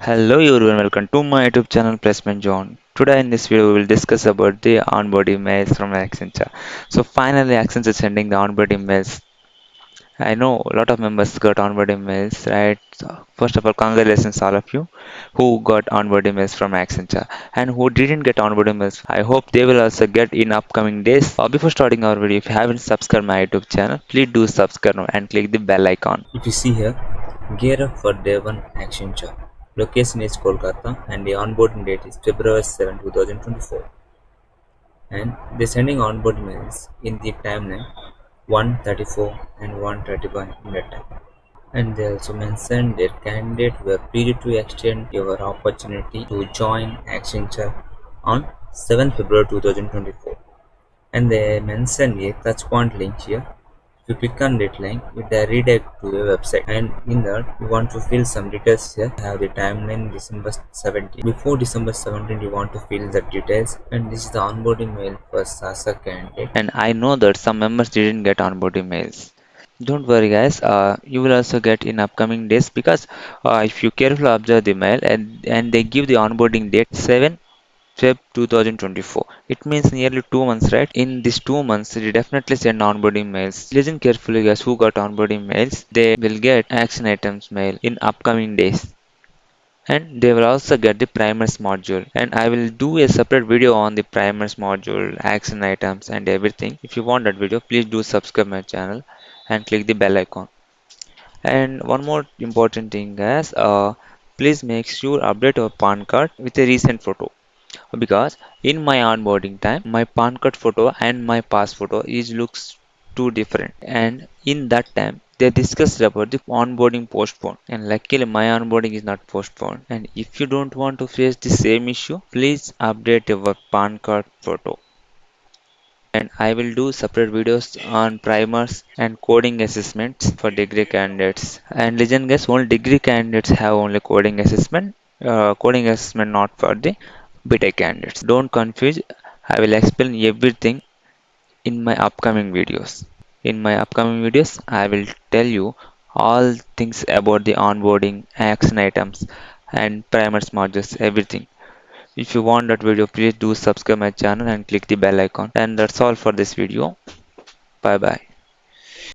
Hello everyone, welcome to my YouTube channel Placement Zone. Today in this video we will discuss about the onboarding mails from Accenture. So finally Accenture is sending the onboarding mails. I know a lot of members got onboarding mails, right? So first of all, congratulations all of you who got onboarding mails from Accenture and who didn't get onboarding mails. I hope they will also get in upcoming days. Before starting our video, if you haven't subscribed my YouTube channel, please do subscribe now and click the bell icon. If you see here, gear up for day 1 Accenture. Location is Kolkata and the onboarding date is February 7, 2024. And they're sending onboard mails in the timeline 1:34 and 1:35 minute time. And they also mentioned that candidate were ready to extend your opportunity to join Accenture on 7 February 2024. And they mentioned a touchpoint link here. If you click on that link, it redirect to a website, and in that you want to fill some details here. Have the timeline December 17. Before December 17, you want to fill the details, and this is the onboarding mail for Sasa candidate. And I know that some members didn't get onboarding mails. Don't worry guys, you will also get in upcoming days because if you carefully observe the mail and they give the onboarding date 7 Feb 2024. It means nearly 2 months, right? In these 2 months, they definitely send onboarding mails. Listen carefully guys, who got onboarding mails, they will get action items mail in upcoming days. And they will also get the primers module, and I will do a separate video on the primers module, action items and everything. If you want that video, please do subscribe my channel and click the bell icon. And one more important thing guys, please make sure update your PAN card with a recent photo, because in my onboarding time my PAN card photo and my pass photo is looks too different, and in that time they discussed about the onboarding postpone, and luckily my onboarding is not postponed. And if you don't want to face the same issue, please update your PAN card photo. And I will do separate videos on primers and coding assessments for degree candidates. And listen guys, only degree candidates have only coding assessment not for the BTech candidates. Don't confuse. I will explain everything in my upcoming videos. In my upcoming videos, I will tell you all things about the onboarding, action items, and primers modules, everything. If you want that video, please do subscribe my channel and click the bell icon. And that's all for this video. Bye bye.